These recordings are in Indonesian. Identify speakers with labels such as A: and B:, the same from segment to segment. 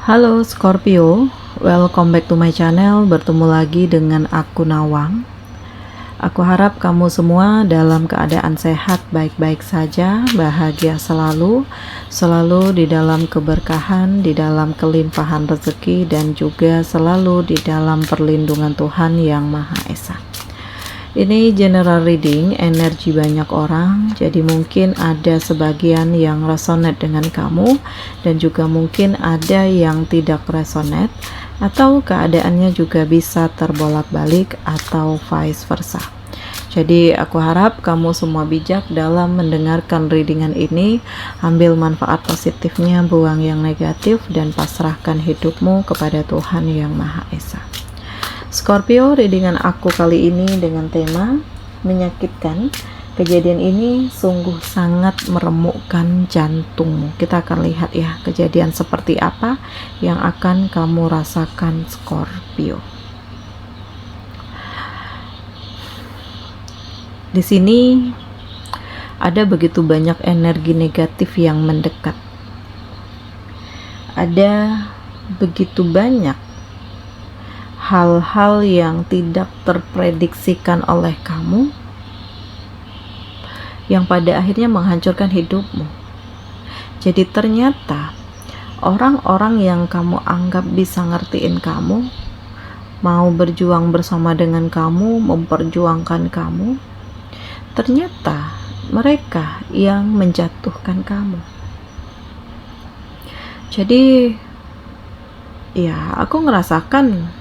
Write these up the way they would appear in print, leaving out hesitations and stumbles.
A: Halo Scorpio, welcome back to my channel. Bertemu lagi dengan aku Nawang. Aku harap kamu semua dalam keadaan sehat, baik-baik saja, bahagia selalu, selalu di dalam keberkahan, di dalam kelimpahan rezeki, dan juga selalu di dalam perlindungan Tuhan Yang Maha Esa. Ini general reading, energi banyak orang, jadi mungkin ada sebagian yang resonate dengan kamu, dan juga mungkin ada yang tidak resonate, atau keadaannya juga bisa terbolak-balik, atau vice versa. Jadi aku harap kamu semua bijak dalam mendengarkan readingan ini, ambil manfaat positifnya, buang yang negatif, dan pasrahkan hidupmu kepada Tuhan Yang Maha Esa. Scorpio, readingan aku kali ini dengan tema menyakitkan. Kejadian ini sungguh sangat meremukkan jantungmu. Kita akan lihat ya, kejadian seperti apa yang akan kamu rasakan, Scorpio. Di sini ada begitu banyak energi negatif yang mendekat. Ada begitu banyak hal-hal yang tidak terprediksikan oleh kamu yang pada akhirnya menghancurkan hidupmu. Jadi ternyata orang-orang yang kamu anggap bisa ngertiin kamu, mau berjuang bersama dengan kamu, memperjuangkan kamu, ternyata mereka yang menjatuhkan kamu. Jadi ya, aku ngerasakan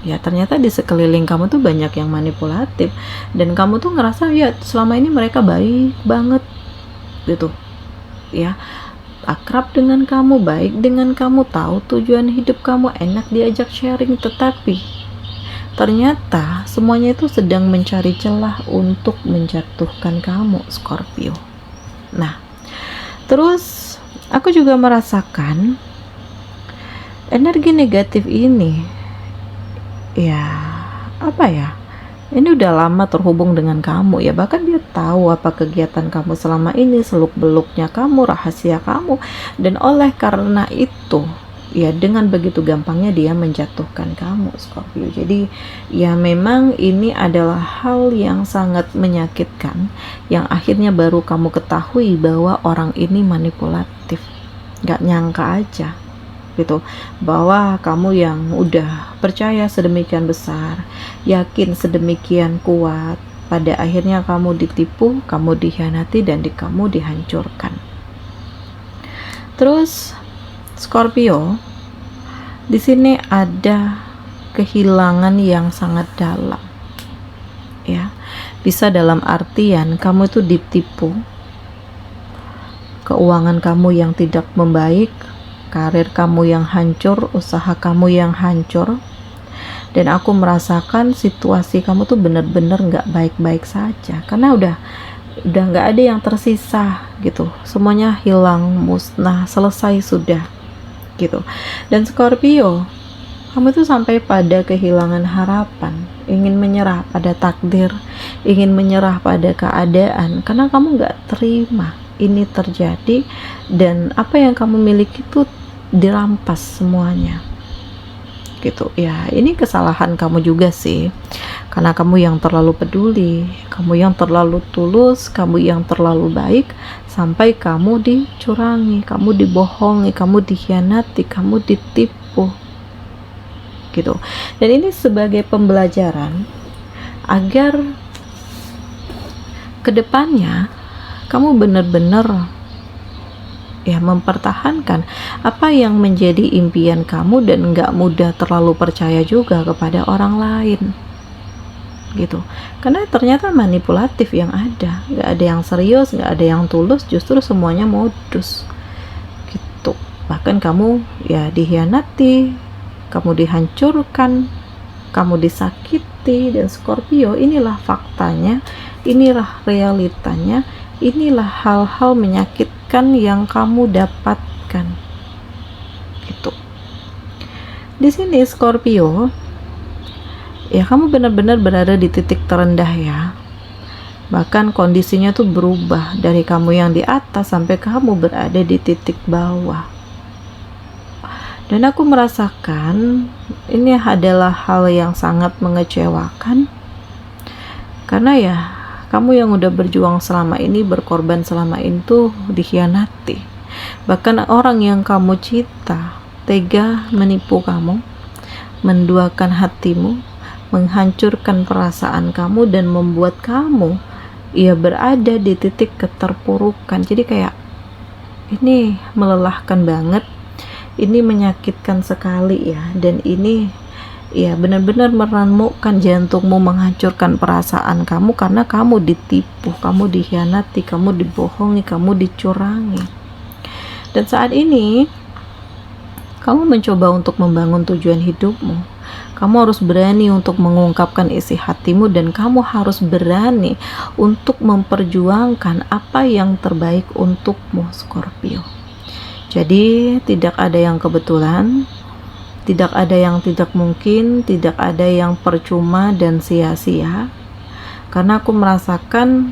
A: ya ternyata di sekeliling kamu tuh banyak yang manipulatif, dan kamu tuh ngerasa ya selama ini mereka baik banget gitu ya, akrab dengan kamu, baik dengan kamu, tahu tujuan hidup kamu, enak diajak sharing, tetapi ternyata semuanya itu sedang mencari celah untuk menjatuhkan kamu, Scorpio. Nah, terus aku juga merasakan energi negatif ini, ya apa ya, ini udah lama terhubung dengan kamu ya, bahkan dia tahu apa kegiatan kamu selama ini, seluk beluknya kamu, rahasia kamu, dan oleh karena itu ya dengan begitu gampangnya dia menjatuhkan kamu, Scorpio. Jadi ya memang ini adalah hal yang sangat menyakitkan, yang akhirnya baru kamu ketahui bahwa orang ini manipulatif. Gak nyangka aja gitu, bahwa kamu yang udah percaya sedemikian besar, yakin sedemikian kuat, pada akhirnya kamu ditipu, kamu dikhianati, dan kamu dihancurkan. Terus Scorpio, di sini ada kehilangan yang sangat dalam ya, bisa dalam artian kamu itu ditipu, keuangan kamu yang tidak membaik, karir kamu yang hancur, usaha kamu yang hancur, dan aku merasakan situasi kamu tuh bener-bener gak baik-baik saja, karena udah gak ada yang tersisa gitu, semuanya hilang, musnah, selesai sudah gitu. Dan Scorpio, kamu tuh sampai pada kehilangan harapan, ingin menyerah pada takdir, ingin menyerah pada keadaan, karena kamu gak terima ini terjadi, dan apa yang kamu miliki itu dirampas semuanya gitu ya. Ini kesalahan kamu juga sih, karena kamu yang terlalu peduli, kamu yang terlalu tulus, kamu yang terlalu baik, sampai kamu dicurangi, kamu dibohongi, kamu dikhianati, kamu ditipu gitu. Dan ini sebagai pembelajaran agar kedepannya kamu benar-benar ya mempertahankan apa yang menjadi impian kamu, dan nggak mudah terlalu percaya juga kepada orang lain gitu, karena ternyata manipulatif yang ada, nggak ada yang serius, nggak ada yang tulus, justru semuanya modus gitu. Bahkan kamu ya dikhianati, kamu dihancurkan, kamu disakiti. Dan Scorpio, inilah faktanya, inilah realitanya, inilah hal-hal menyakitkan yang kamu dapatkan gitu. Di sini Scorpio, ya kamu benar-benar berada di titik terendah ya, bahkan kondisinya tuh berubah dari kamu yang di atas sampai kamu berada di titik bawah. Dan aku merasakan ini adalah hal yang sangat mengecewakan, karena ya kamu yang udah berjuang selama ini, berkorban selama itu dikhianati. Bahkan orang yang kamu cinta tega menipu kamu, menduakan hatimu, menghancurkan perasaan kamu, dan membuat kamu berada di titik keterpurukan. Jadi kayak ini melelahkan banget, ini menyakitkan sekali ya, dan ini benar-benar meremukkan jantungmu, menghancurkan perasaan kamu karena kamu ditipu, kamu dikhianati, kamu dibohongi, kamu dicurangi. Dan saat ini kamu mencoba untuk membangun tujuan hidupmu. Kamu harus berani untuk mengungkapkan isi hatimu, dan kamu harus berani untuk memperjuangkan apa yang terbaik untukmu, Scorpio. Jadi tidak ada yang kebetulan, tidak ada yang tidak mungkin, tidak ada yang percuma dan sia-sia. Karena aku merasakan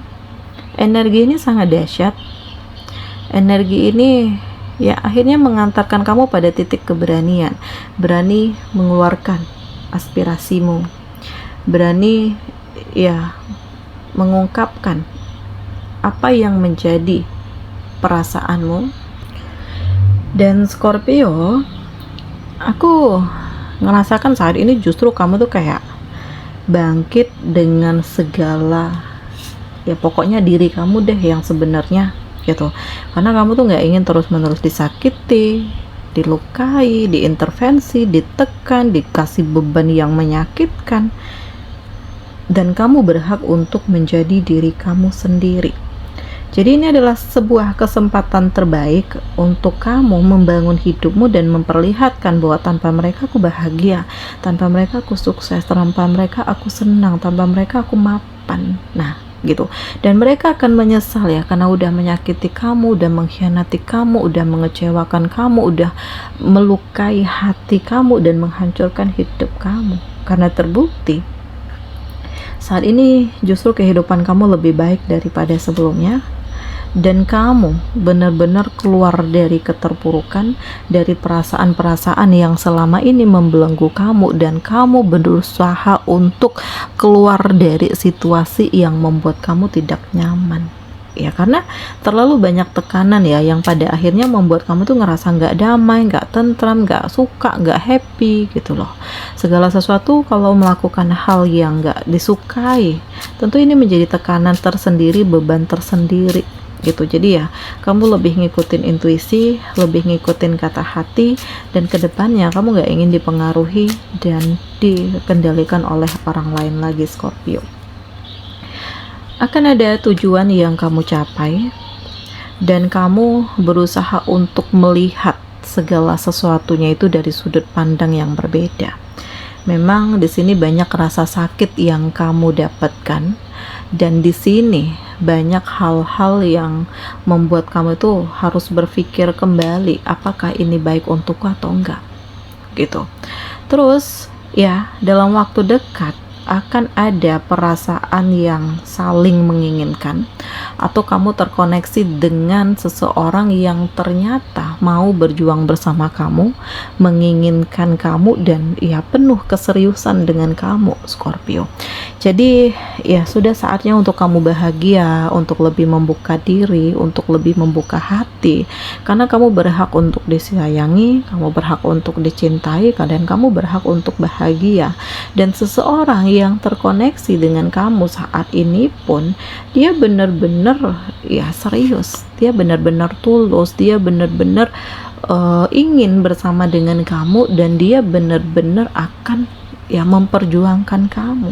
A: energi ini sangat dahsyat. Energi ini akhirnya mengantarkan kamu pada titik keberanian, berani mengeluarkan aspirasimu, berani mengungkapkan apa yang menjadi perasaanmu. Dan Scorpio, aku ngerasakan saat ini justru kamu tuh kayak bangkit dengan segala pokoknya diri kamu deh yang sebenarnya gitu. Karena kamu tuh nggak ingin terus-menerus disakiti, dilukai, diintervensi, ditekan, dikasih beban yang menyakitkan, dan kamu berhak untuk menjadi diri kamu sendiri. Jadi ini adalah sebuah kesempatan terbaik untuk kamu membangun hidupmu dan memperlihatkan bahwa tanpa mereka aku bahagia, tanpa mereka aku sukses, tanpa mereka aku senang, tanpa mereka aku mapan. Nah gitu. Dan mereka akan menyesal ya, karena udah menyakiti kamu, udah mengkhianati kamu, udah mengecewakan kamu, udah melukai hati kamu dan menghancurkan hidup kamu. Karena terbukti saat ini justru kehidupan kamu lebih baik daripada sebelumnya, dan kamu benar-benar keluar dari keterpurukan, dari perasaan-perasaan yang selama ini membelenggu kamu, dan kamu berusaha untuk keluar dari situasi yang membuat kamu tidak nyaman. Ya, karena terlalu banyak tekanan ya, yang pada akhirnya membuat kamu tuh ngerasa nggak damai, nggak tentram, nggak suka, nggak happy gitu loh. Segala sesuatu kalau melakukan hal yang nggak disukai, tentu ini menjadi tekanan tersendiri, beban tersendiri gitu. Jadi ya kamu lebih ngikutin intuisi, lebih ngikutin kata hati, dan kedepannya kamu nggak ingin dipengaruhi dan dikendalikan oleh orang lain lagi, Scorpio. Akan ada tujuan yang kamu capai, dan kamu berusaha untuk melihat segala sesuatunya itu dari sudut pandang yang berbeda. Memang di sini banyak rasa sakit yang kamu dapatkan, dan di sini banyak hal-hal yang membuat kamu itu harus berpikir kembali apakah ini baik untukku atau enggak gitu. Terus dalam waktu dekat akan ada perasaan yang saling menginginkan, atau kamu terkoneksi dengan seseorang yang ternyata mau berjuang bersama kamu, menginginkan kamu, dan penuh keseriusan dengan kamu, Scorpio. Jadi sudah saatnya untuk kamu bahagia, untuk lebih membuka diri, untuk lebih membuka hati, karena kamu berhak untuk disayangi, kamu berhak untuk dicintai, dan kamu berhak untuk bahagia. Dan seseorang yang terkoneksi dengan kamu saat ini pun dia benar-benar serius, dia benar-benar tulus, dia benar-benar ingin bersama dengan kamu, dan dia benar-benar akan memperjuangkan kamu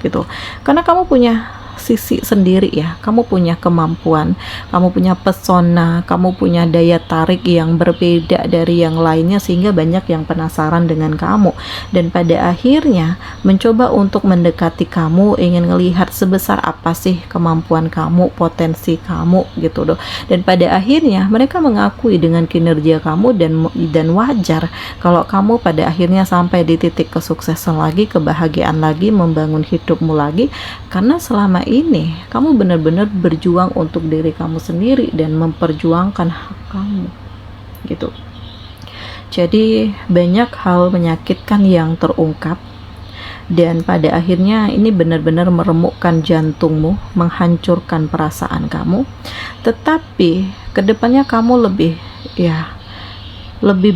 A: gitu. Karena kamu punya sisi sendiri ya, kamu punya kemampuan, kamu punya pesona, kamu punya daya tarik yang berbeda dari yang lainnya, sehingga banyak yang penasaran dengan kamu, dan pada akhirnya mencoba untuk mendekati kamu, ingin melihat sebesar apa sih kemampuan kamu, potensi kamu gitu loh. Dan pada akhirnya mereka mengakui dengan kinerja kamu, dan wajar kalau kamu pada akhirnya sampai di titik kesuksesan lagi, kebahagiaan lagi, membangun hidupmu lagi, karena selama ini kamu benar-benar berjuang untuk diri kamu sendiri dan memperjuangkan hak kamu gitu. Jadi banyak hal menyakitkan yang terungkap, dan pada akhirnya ini benar-benar meremukkan jantungmu, menghancurkan perasaan kamu. Tetapi kedepannya kamu lebih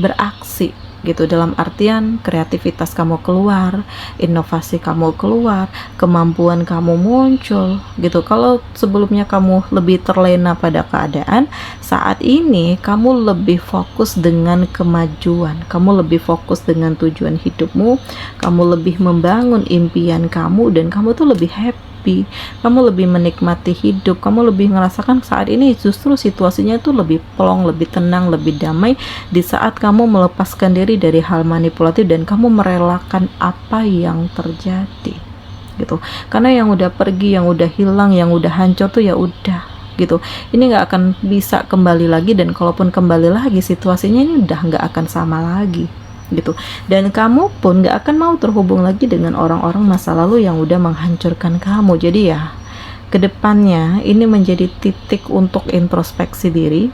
A: beraksi gitu, dalam artian kreativitas kamu keluar, inovasi kamu keluar, kemampuan kamu muncul gitu. Kalau sebelumnya kamu lebih terlena pada keadaan, saat ini kamu lebih fokus dengan kemajuan, kamu lebih fokus dengan tujuan hidupmu, kamu lebih membangun impian kamu, dan kamu tuh lebih happy, kamu lebih menikmati hidup, kamu lebih ngerasakan saat ini justru situasinya tuh lebih plong, lebih tenang, lebih damai, di saat kamu melepaskan diri dari hal manipulatif dan kamu merelakan apa yang terjadi gitu. Karena yang udah pergi, yang udah hilang, yang udah hancur tuh ya udah gitu, ini nggak akan bisa kembali lagi, dan kalaupun kembali lagi situasinya ini udah nggak akan sama lagi gitu. Dan kamu pun gak akan mau terhubung lagi dengan orang-orang masa lalu yang udah menghancurkan kamu. Jadi ya, kedepannya ini menjadi titik untuk introspeksi diri,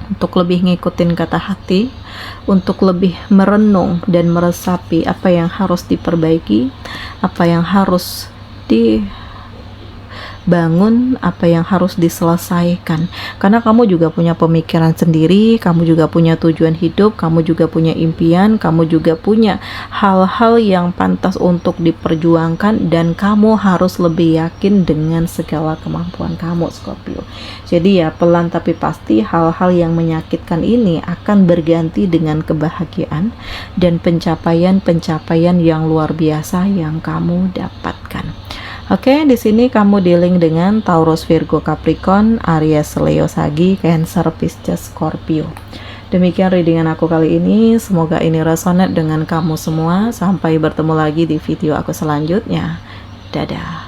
A: untuk lebih ngikutin kata hati, untuk lebih merenung dan meresapi apa yang harus diperbaiki, apa yang harus dibangun, apa yang harus diselesaikan. Karena kamu juga punya pemikiran sendiri, kamu juga punya tujuan hidup, kamu juga punya impian, kamu juga punya hal-hal yang pantas untuk diperjuangkan, dan kamu harus lebih yakin dengan segala kemampuan kamu, Scorpio. Jadi ya, pelan tapi pasti hal-hal yang menyakitkan ini akan berganti dengan kebahagiaan dan pencapaian-pencapaian yang luar biasa yang kamu dapatkan. Oke, di sini kamu dealing dengan Taurus, Virgo, Capricorn, Aries, Leo, Sagi, Cancer, Pisces, Scorpio. Demikian readingan aku kali ini, semoga ini resonate dengan kamu semua. Sampai bertemu lagi di video aku selanjutnya. Dadah.